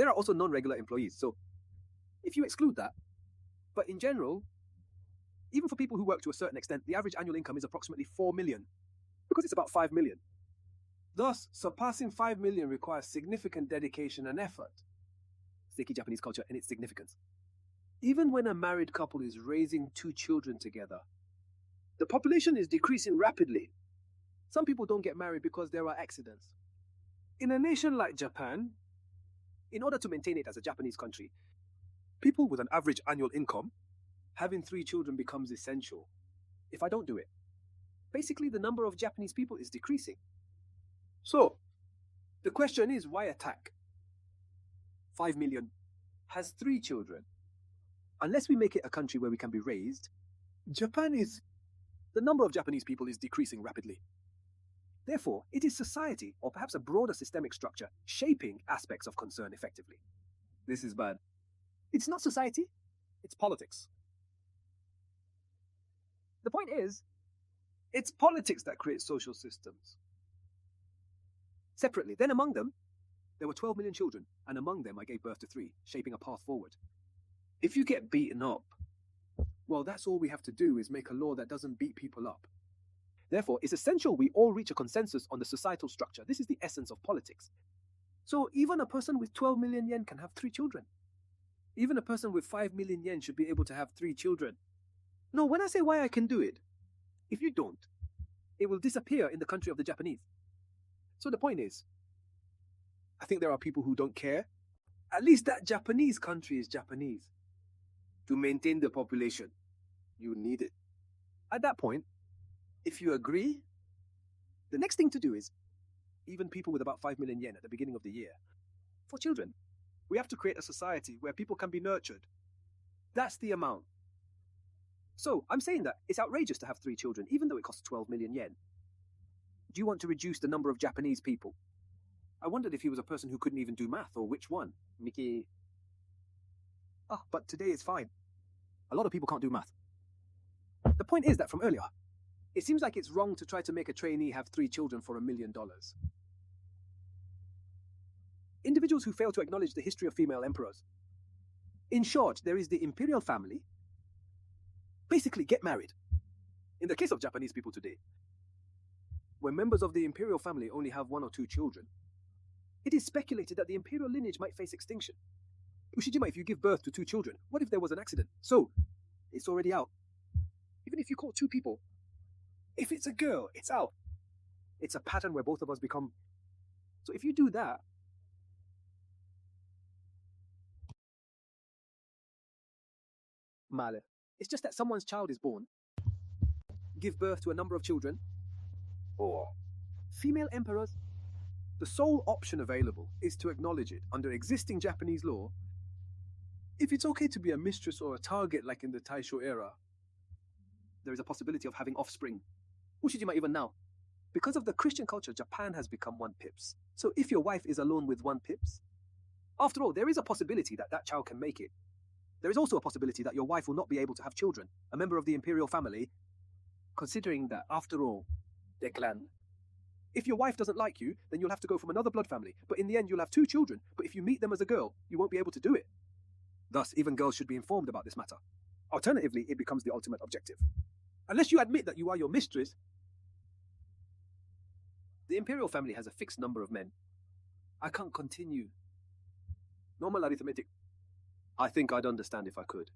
there are also non-regular employees. So if you exclude that, but in general, even for people who work to a certain extent, the average annual income is approximately 4 million, because it's about 5 million. Thus, surpassing 5 million requires significant dedication and effort. Seiki Japanese culture and its significance. Even when a married couple is raising 2 children together, the population is decreasing rapidly. Some people don't get married because there are accidents. In a nation like Japan, in order to maintain it as a Japanese country, people with an average annual income, having 3 children becomes essential. If I don't do it, basically the number of Japanese people is decreasing. So, the question is, why attack? 5 million has 3 children. Unless we make it a country where we can be raised, the number of Japanese people is decreasing rapidly. Therefore, it is society, or perhaps a broader systemic structure, shaping aspects of concern effectively. This is bad. It's not society, it's politics. The point is, it's politics that creates social systems. Separately, then among them, there were 12 million children, and among them I gave birth to 3, shaping a path forward. If you get beaten up, well, that's all we have to do is make a law that doesn't beat people up. Therefore, it's essential we all reach a consensus on the societal structure. This is the essence of politics. So even a person with 12 million yen can have 3 children. Even a person with 5 million yen should be able to have 3 children. No, when I say why I can do it, if you don't, it will disappear in the country of the Japanese. So the point is, I think there are people who don't care. At least that Japanese country is Japanese. To maintain the population, you need it. At that point, if you agree, the next thing to do is, even people with about 5 million yen at the beginning of the year, for children, we have to create a society where people can be nurtured. That's the amount. So, I'm saying that it's outrageous to have 3 children, even though it costs 12 million yen. Do you want to reduce the number of Japanese people? I wondered if he was a person who couldn't even do math, or which one. Mickey. But today it's fine. A lot of people can't do math. The point is that from earlier, it seems like it's wrong to try to make a trainee have 3 children for $1 million. Individuals who fail to acknowledge the history of female emperors. In short, there is the imperial family. Basically, get married. In the case of Japanese people today, when members of the imperial family only have 1 or 2 children, it is speculated that the imperial lineage might face extinction. Ushijima, if you give birth to 2 children, what if there was an accident? So, it's already out. Even if you call 2 people, if it's a girl, it's out. It's a pattern where both of us become... So if you do that, Male. It's just that someone's child is born, give birth to a number of children, or female emperors. The sole option available is to acknowledge it under existing Japanese law. If it's okay to be a mistress or a target like in the Taisho era, there is a possibility of having offspring. Ushijima, even now, because of the Christian culture, Japan has become 1 pips. So if your wife is alone with 1 pips, after all, there is a possibility that that child can make it. There is also a possibility that your wife will not be able to have children, a member of the imperial family, considering that, after all, they're clan. If your wife doesn't like you, then you'll have to go from another blood family, but in the end you'll have 2 children, but if you meet them as a girl, you won't be able to do it. Thus, even girls should be informed about this matter. Alternatively, it becomes the ultimate objective. Unless you admit that you are your mistress, the imperial family has a fixed number of men. I can't continue. Normal arithmetic. I think I'd understand if I could.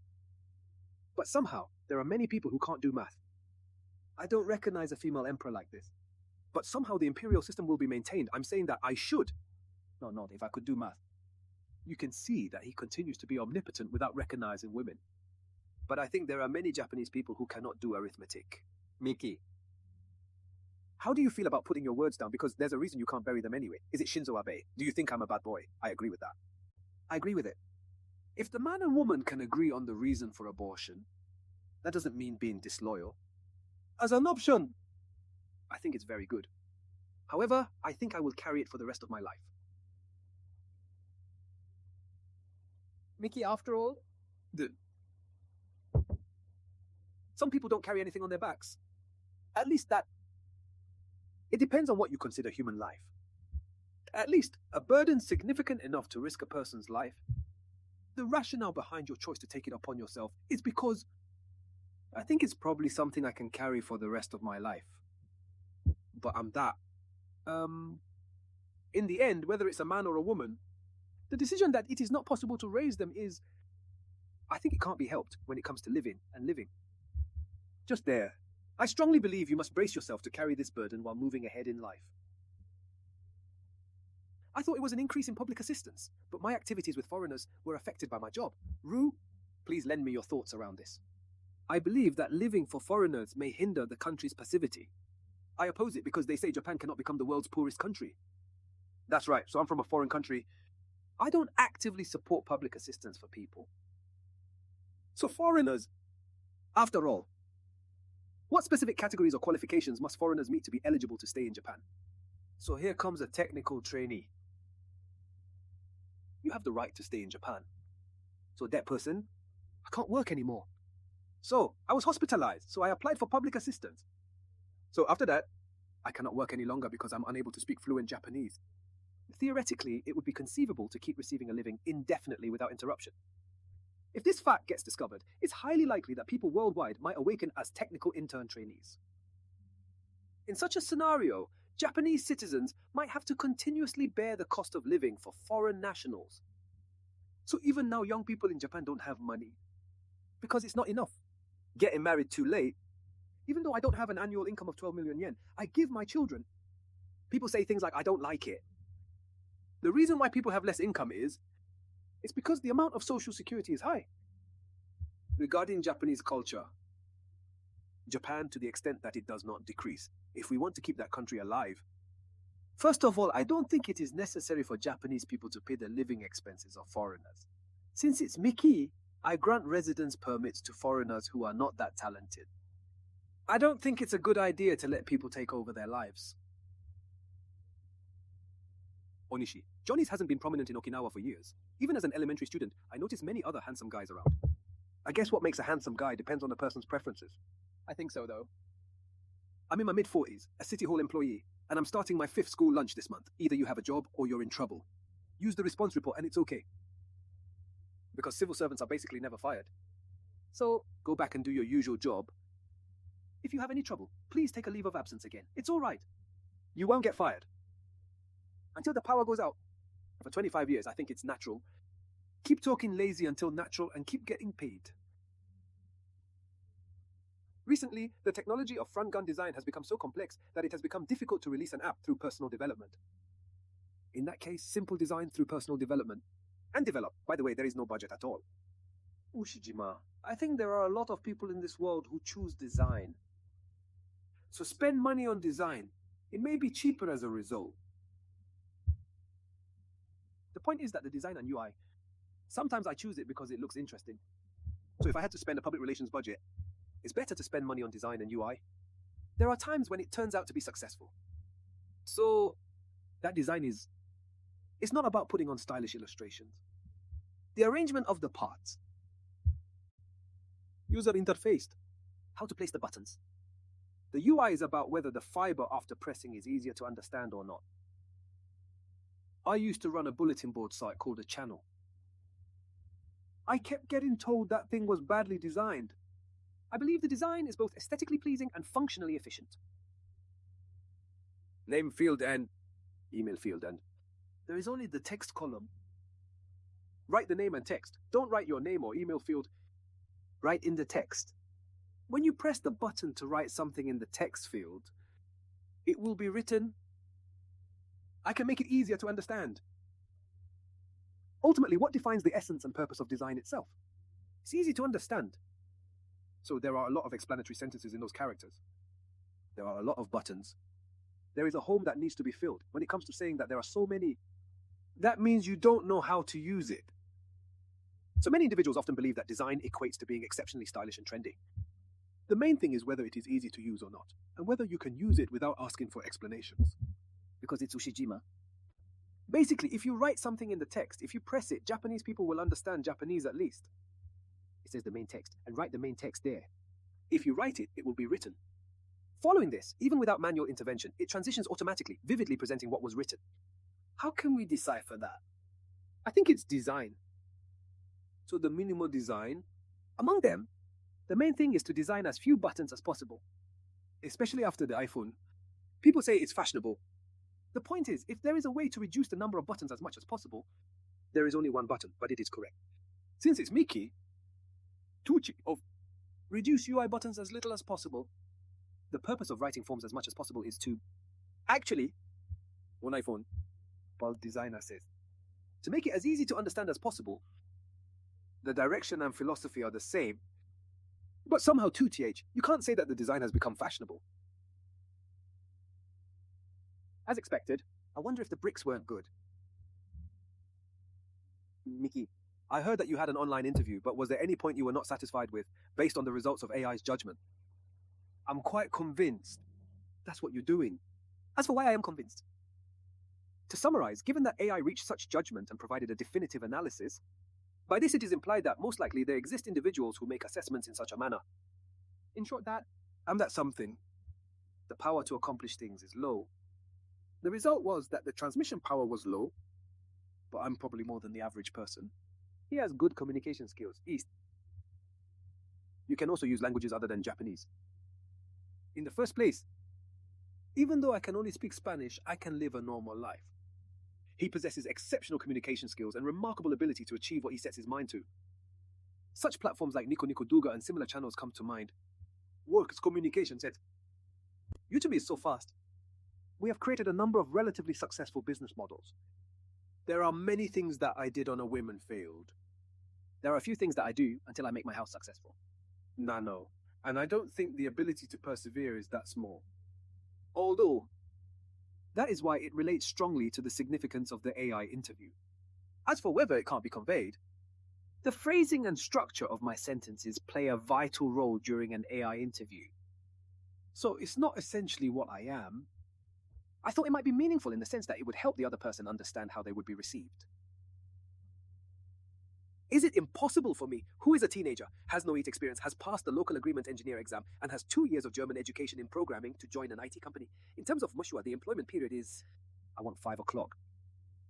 But somehow, there are many people who can't do math. I don't recognize a female emperor like this. But somehow the imperial system will be maintained. I'm saying that I should. No, not if I could do math. You can see that he continues to be omnipotent without recognizing women. But I think there are many Japanese people who cannot do arithmetic. Miki. How do you feel about putting your words down? Because there's a reason you can't bury them anyway. Is it Shinzo Abe? Do you think I'm a bad boy? I agree with that. I agree with it. If the man and woman can agree on the reason for abortion, that doesn't mean being disloyal. As an option, I think it's very good. However, I think I will carry it for the rest of my life. Mickey, after all, some people don't carry anything on their backs. At least that... It depends on what you consider human life. at least a burden significant enough to risk a person's life. The rationale behind your choice to take it upon yourself is because I think it's probably something I can carry for the rest of my life. But I'm that. In the end, whether it's a man or a woman, the decision that it is not possible to raise them is, I think it can't be helped when it comes to living and living. Just there. I strongly believe you must brace yourself to carry this burden while moving ahead in life. I thought it was an increase in public assistance, but my activities with foreigners were affected by my job. Rue, please lend me your thoughts around this. I believe that living for foreigners may hinder the country's passivity. I oppose it because they say Japan cannot become the world's poorest country. That's right, so I'm from a foreign country. I don't actively support public assistance for people. So foreigners, after all, what specific categories or qualifications must foreigners meet to be eligible to stay in Japan? So here comes a technical trainee. You have the right to stay in Japan. So that person, I can't work anymore. So I was hospitalized, so I applied for public assistance. So after that, I cannot work any longer because I'm unable to speak fluent Japanese. Theoretically, it would be conceivable to keep receiving a living indefinitely without interruption. If this fact gets discovered, it's highly likely that people worldwide might awaken as technical intern trainees. In such a scenario, Japanese citizens might have to continuously bear the cost of living for foreign nationals. So even now, young people in Japan don't have money because it's not enough. Getting married too late. Even though I don't have an annual income of 12 million yen, I give my children. People say things like, I don't like it. The reason why people have less income is, it's because the amount of social security is high. Regarding Japanese culture, Japan, to the extent that it does not decrease, if we want to keep that country alive, first of all, I don't think it is necessary for Japanese people to pay the living expenses of foreigners. Since it's Miki, I grant residence permits to foreigners who are not that talented. I don't think it's a good idea to let people take over their lives. Onishi, Johnny's hasn't been prominent in Okinawa for years. Even as an elementary student, I noticed many other handsome guys around. I guess what makes a handsome guy depends on the person's preferences. I think so, though. I'm in my mid-40s, a City Hall employee, and I'm starting my 5th school lunch this month. Either you have a job or you're in trouble. Use the response report and it's okay. Because civil servants are basically never fired. So, go back and do your usual job. If you have any trouble, please take a leave of absence again. It's all right. You won't get fired. Until the power goes out. For 25 years, I think it's natural. Keep talking lazy until natural and keep getting paid. Recently, the technology of front gun design has become so complex that it has become difficult to release an app through personal development. In that case, simple design through personal development. And develop. By the way, there is no budget at all. Ushijima, I think there are a lot of people in this world who choose design. So spend money on design. It may be cheaper as a result. The point is that the design and UI, sometimes I choose it because it looks interesting. So if I had to spend a public relations budget, it's better to spend money on design and UI. There are times when it turns out to be successful. So that design it's not about putting on stylish illustrations. The arrangement of the parts. User interface. How to place the buttons. The UI is about whether the fiber after pressing is easier to understand or not. I used to run a bulletin board site called a channel. I kept getting told that thing was badly designed. I believe the design is both aesthetically pleasing and functionally efficient. Name field and email field and there is only the text column. Write the name and text. Don't write your name or email field. Write in the text. When you press the button to write something in the text field, it will be written. I can make it easier to understand. Ultimately, what defines the essence and purpose of design itself? It's easy to understand. So there are a lot of explanatory sentences in those characters. There are a lot of buttons. There is a home that needs to be filled. When it comes to saying that there are so many, that means you don't know how to use it. So many individuals often believe that design equates to being exceptionally stylish and trendy. The main thing is whether it is easy to use or not, and whether you can use it without asking for explanations. Because it's Ushijima. Basically, if you write something in the text, if you press it, Japanese people will understand Japanese at least. It says the main text, and write the main text there. If you write it, it will be written. Following this, even without manual intervention, it transitions automatically, vividly presenting what was written. How can we decipher that? I think it's design. So the minimal design? Among them, the main thing is to design as few buttons as possible. Especially after the iPhone. People say it's fashionable. The point is, if there is a way to reduce the number of buttons as much as possible, there is only one button, but it is correct. Since it's Mickey, Tucci, of reduce UI buttons as little as possible. The purpose of writing forms as much as possible is to actually, on iPhone, Paul designer says, to make it as easy to understand as possible. The direction and philosophy are the same, but somehow too, TH, you can't say that the design has become fashionable. As expected, I wonder if the bricks weren't good. Mickey, I heard that you had an online interview, but was there any point you were not satisfied with, based on the results of AI's judgment? I'm quite convinced that's what you're doing. As for why I am convinced. To summarize, given that AI reached such judgment and provided a definitive analysis, by this it is implied that most likely there exist individuals who make assessments in such a manner. In short, that, and that something, the power to accomplish things is low. The result was that the transmission power was low, but I'm probably more than the average person. He has good communication skills. East. You can also use languages other than Japanese. In the first place, even though I can only speak Spanish, I can live a normal life. He possesses exceptional communication skills and remarkable ability to achieve what he sets his mind to. Such platforms like Nico Nico Duga and similar channels come to mind. Works communication set. YouTube is so fast. We have created a number of relatively successful business models. There are many things that I did on a whim and failed. There are a few things that I do until I make my house successful. No. And I don't think the ability to persevere is that small. Although, that is why it relates strongly to the significance of the AI interview. As for whether it can't be conveyed, the phrasing and structure of my sentences play a vital role during an AI interview. So it's not essentially what I am. I thought it might be meaningful in the sense that it would help the other person understand how they would be received. Is it impossible for me, who is a teenager, has no EAT experience, has passed the local agreement engineer exam, and has 2 years of German education in programming to join an IT company? In terms of Mushua, the employment period is, I want 5 o'clock.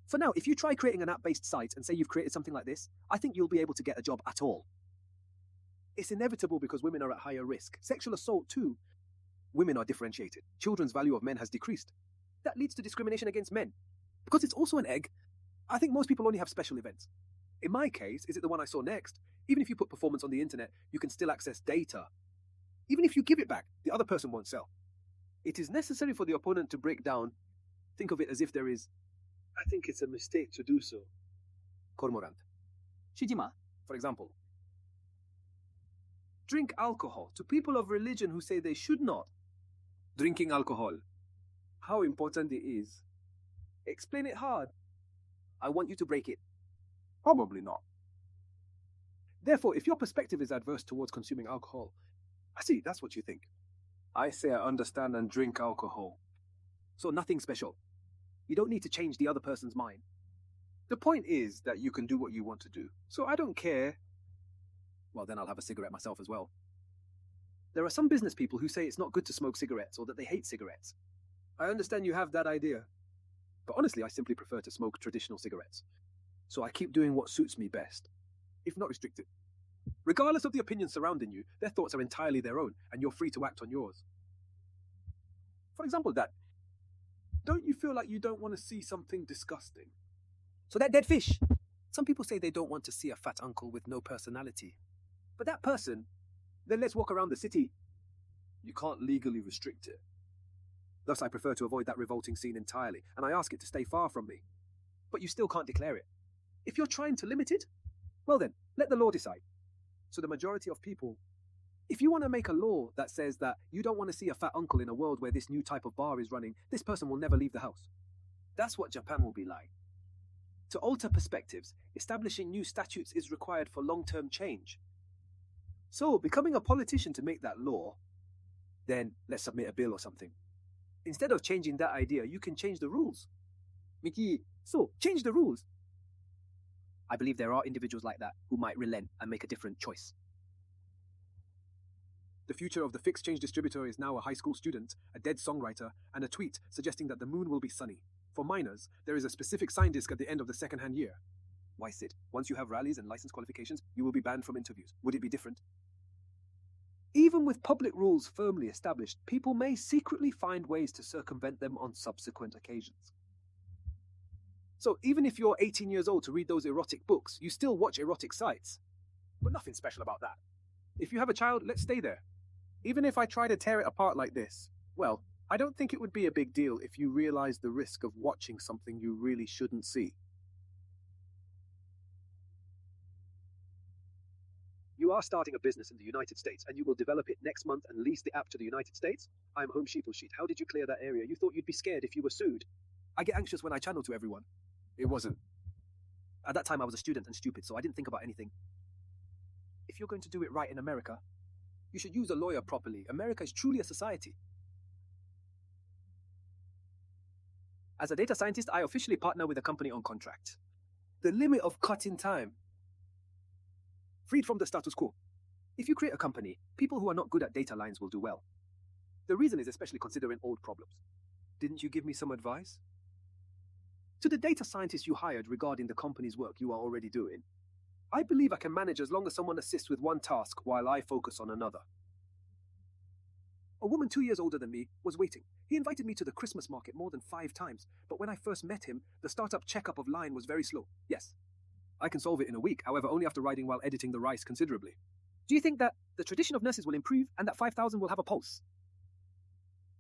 For now, if you try creating an app-based site and say you've created something like this, I think you'll be able to get a job at all. It's inevitable because women are at higher risk. Sexual assault too. Women are differentiated. Children's value of men has decreased. That leads to discrimination against men. Because it's also an egg, I think most people only have special events. In my case, is it the one I saw next? Even if you put performance on the internet, you can still access data. Even if you give it back, the other person won't sell. It is necessary for the opponent to break down. Think of it as if there is, I think it's a mistake to do so. Cormorant. Shijima, for example. Drink alcohol to people of religion who say they should not. Drinking alcohol. How important it is. Explain it hard. I want you to break it. Probably not. Therefore, if your perspective is adverse towards consuming alcohol, I see, that's what you think. I say I understand and drink alcohol. So nothing special. You don't need to change the other person's mind. The point is that you can do what you want to do. So I don't care. Well, then I'll have a cigarette myself as well. There are some business people who say it's not good to smoke cigarettes or that they hate cigarettes. I understand you have that idea. But honestly, I simply prefer to smoke traditional cigarettes. So I keep doing what suits me best, if not restricted. Regardless of the opinions surrounding you, their thoughts are entirely their own, and you're free to act on yours. For example, Dad, don't you feel like you don't want to see something disgusting? So that dead fish. Some people say they don't want to see a fat uncle with no personality. But that person, then let's walk around the city. You can't legally restrict it. Thus, I prefer to avoid that revolting scene entirely, and I ask it to stay far from me. But you still can't declare it. If you're trying to limit it, well then, let the law decide. So the majority of people, if you want to make a law that says that you don't want to see a fat uncle in a world where this new type of bar is running, this person will never leave the house. That's what Japan will be like. To alter perspectives, establishing new statutes is required for long-term change. So, becoming a politician to make that law, then let's submit a bill or something. Instead of changing that idea, you can change the rules. Miki, so, change the rules. I believe there are individuals like that who might relent and make a different choice. The future of the fixed change distributor is now a high school student, a dead songwriter, and a tweet suggesting that the moon will be sunny. For minors, there is a specific sign disc at the end of the second-hand year. Why sit? Once you have rallies and license qualifications, you will be banned from interviews. Would it be different? Even with public rules firmly established, people may secretly find ways to circumvent them on subsequent occasions. So even if you're 18 years old to read those erotic books, you still watch erotic sites. But nothing special about that. If you have a child, let's stay there. Even if I try to tear it apart like this, well, I don't think it would be a big deal if you realize the risk of watching something you really shouldn't see. You are starting a business in the United States, and you will develop it next month and lease the app to the United States? I'm home sheeple sheet. How did you clear that area? You thought you'd be scared if you were sued. I get anxious when I channel to everyone. It wasn't. At that time, I was a student and stupid, so I didn't think about anything. If you're going to do it right in America, you should use a lawyer properly. America is truly a society. As a data scientist, I officially partner with a company on contract. The limit of cutting time. Freed from the status quo. If you create a company, people who are not good at data lines will do well. The reason is especially considering old problems. Didn't you give me some advice? To the data scientist you hired regarding the company's work you are already doing, I believe I can manage as long as someone assists with one task while I focus on another. A woman 2 years older than me was waiting. He invited me to the Christmas market more than 5 times, but when I first met him, the startup checkup of line was very slow. Yes, I can solve it in a week, however, only after riding while editing the rice considerably. Do you think that the tradition of nurses will improve and that 5,000 will have a pulse?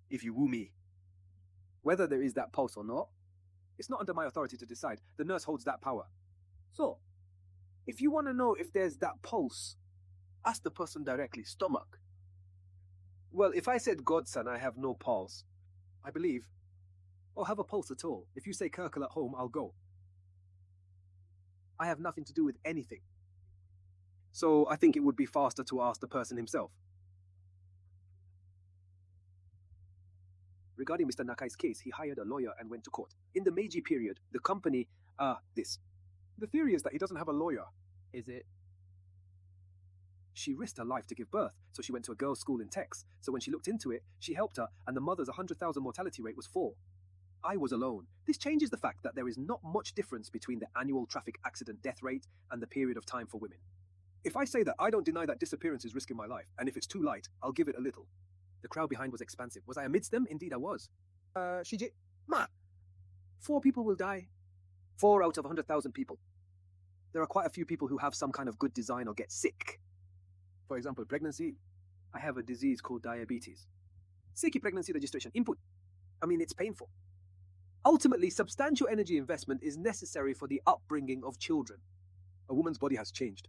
If you woo me. Whether there is that pulse or not, it's not under my authority to decide. The nurse holds that power. So, if you want to know if there's that pulse, ask the person directly, stomach. Well, if I said Godson, I have no pulse, I believe, or have a pulse at all. If you say Kirkle at home, I'll go. I have nothing to do with anything. So I think it would be faster to ask the person himself. Regarding Mr. Nakai's case, he hired a lawyer and went to court. In the Meiji period, the company, this. The theory is that he doesn't have a lawyer. Is it? She risked her life to give birth, so she went to a girls' school in Tex. So when she looked into it, she helped her, and the mother's 100,000 mortality rate was 4. I was alone. This changes the fact that there is not much difference between the annual traffic accident death rate and the period of time for women. If I say that, I don't deny that disappearance is risking my life, and if it's too light, I'll give it a little. The crowd behind was expansive. Was I amidst them? Indeed I was. Shiji, ma, 4 people will die. 4 out of 100,000 people. There are quite a few people who have some kind of good design or get sick. For example, pregnancy. I have a disease called diabetes. Seiki pregnancy registration. Input. It's painful. Ultimately, substantial energy investment is necessary for the upbringing of children. A woman's body has changed.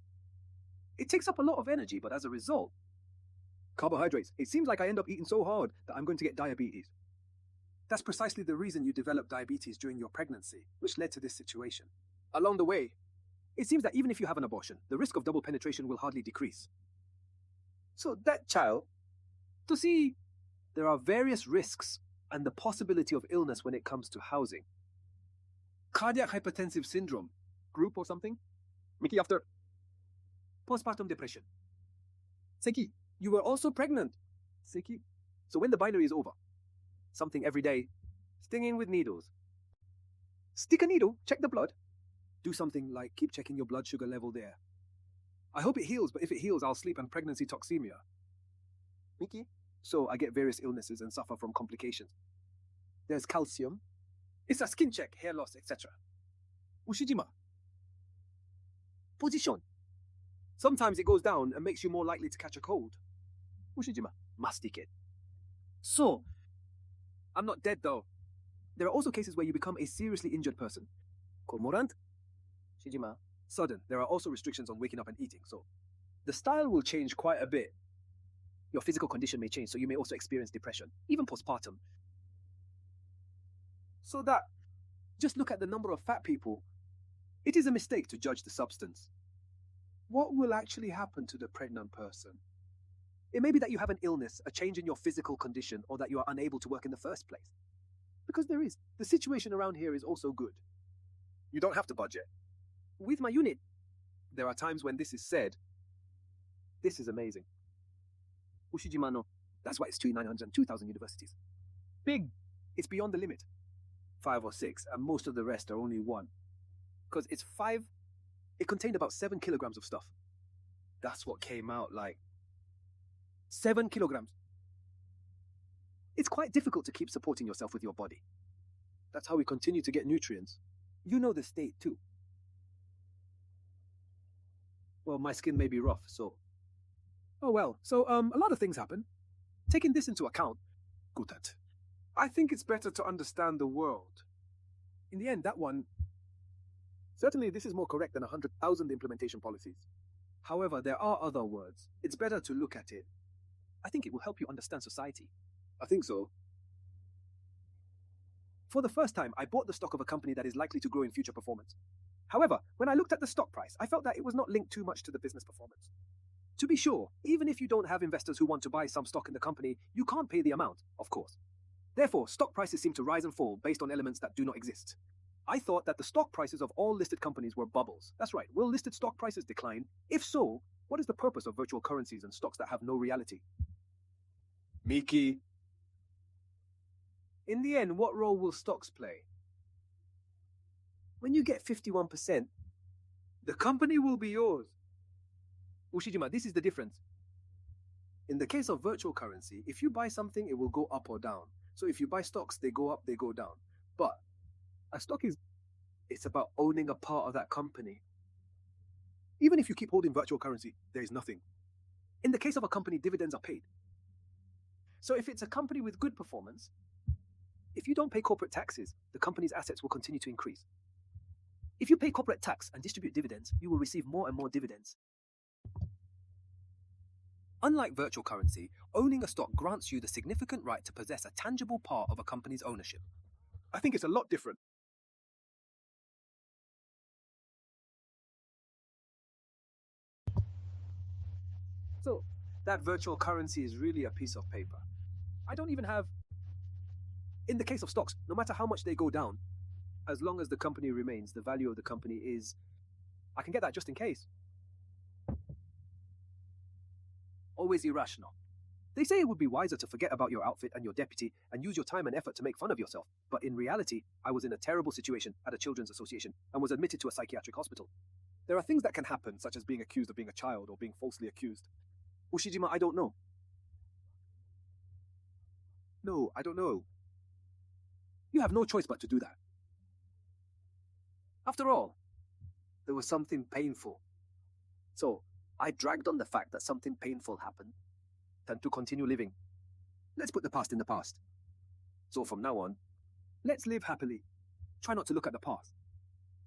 It takes up a lot of energy, but as a result, carbohydrates. It seems like I end up eating so hard that I'm going to get diabetes. That's precisely the reason you developed diabetes during your pregnancy, which led to this situation. Along the way, it seems that even if you have an abortion, the risk of double penetration will hardly decrease. So that child, to see, there are various risks and the possibility of illness when it comes to housing. Cardiac hypertensive syndrome, group or something? Mickey after postpartum depression. Seki, you were also pregnant. Seki. So when the binary is over, something every day, stinging with needles. Stick a needle, check the blood. Do something like keep checking your blood sugar level there. I hope it heals, but if it heals, I'll sleep and pregnancy toxemia. Mickey? So I get various illnesses and suffer from complications. There's calcium. It's a skin check, hair loss, etc. Ushijima. Position. Sometimes it goes down and makes you more likely to catch a cold. Ushijima. Masticate. So, I'm not dead though. There are also cases where you become a seriously injured person. Cormorant. Shijima. Sudden. There are also restrictions on waking up and eating, so the style will change quite a bit. Your physical condition may change, so you may also experience depression, even postpartum. So that, just look at the number of fat people. It is a mistake to judge the substance. What will actually happen to the pregnant person? It may be that you have an illness, a change in your physical condition, or that you are unable to work in the first place. Because there is. The situation around here is also good. You don't have to budget. With my unit, there are times when this is said. This is amazing. Ushijima no. That's why it's 2,900 and 2,000 universities. Big. It's beyond the limit. 5 or 6, and most of the rest are only 1. Because it's 5, it contained about 7 kilograms of stuff. That's what came out like. 7 kilograms. It's quite difficult to keep supporting yourself with your body. That's how we continue to get nutrients. You know the state too. Well, my skin may be rough, so... Oh well, so a lot of things happen. Taking this into account, Gutat, I think it's better to understand the world. In the end, that one... Certainly this is more correct than 100,000 implementation policies. However, there are other words. It's better to look at it. I think it will help you understand society. I think so. For the first time, I bought the stock of a company that is likely to grow in future performance. However, when I looked at the stock price, I felt that it was not linked too much to the business performance. To be sure, even if you don't have investors who want to buy some stock in the company, you can't pay the amount, of course. Therefore, stock prices seem to rise and fall based on elements that do not exist. I thought that the stock prices of all listed companies were bubbles. That's right, will listed stock prices decline? If so, what is the purpose of virtual currencies and stocks that have no reality? Miki. In the end, what role will stocks play? When you get 51%, the company will be yours. Ushijima, this is the difference. In the case of virtual currency, if you buy something, it will go up or down. So if you buy stocks, they go up, they go down. But a stock it's about owning a part of that company. Even if you keep holding virtual currency, there is nothing. In the case of a company, dividends are paid. So if it's a company with good performance, if you don't pay corporate taxes, the company's assets will continue to increase. If you pay corporate tax and distribute dividends, you will receive more and more dividends. Unlike virtual currency, owning a stock grants you the significant right to possess a tangible part of a company's ownership. I think it's a lot different. So, that virtual currency is really a piece of paper. I don't even have... In the case of stocks, no matter how much they go down, as long as the company remains, the value of the company is... I can get that just in case. Always irrational. They say it would be wiser to forget about your outfit and your deputy and use your time and effort to make fun of yourself. But in reality, I was in a terrible situation at a children's association and was admitted to a psychiatric hospital. There are things that can happen, such as being accused of being a child or being falsely accused. Ushijima, I don't know. No, I don't know. You have no choice but to do that. After all, there was something painful. So, I dragged on the fact that something painful happened than to continue living. Let's put the past in the past. So from now on, let's live happily. Try not to look at the past.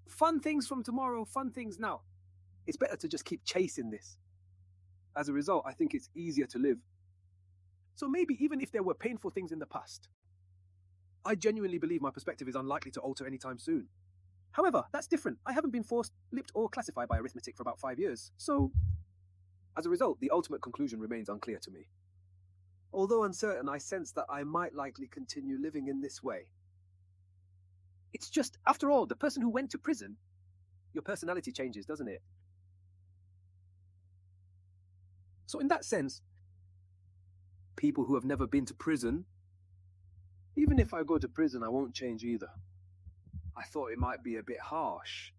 Fun things from tomorrow, fun things now. It's better to just keep chasing this. As a result, I think it's easier to live. So maybe even if there were painful things in the past, I genuinely believe my perspective is unlikely to alter anytime soon. However, that's different. I haven't been forced, lipped, or classified by arithmetic for about 5 years, so... As a result, the ultimate conclusion remains unclear to me. Although uncertain, I sense that I might likely continue living in this way. It's just, after all, the person who went to prison, your personality changes, doesn't it? So in that sense, people who have never been to prison, even if I go to prison, I won't change either. I thought it might be a bit harsh.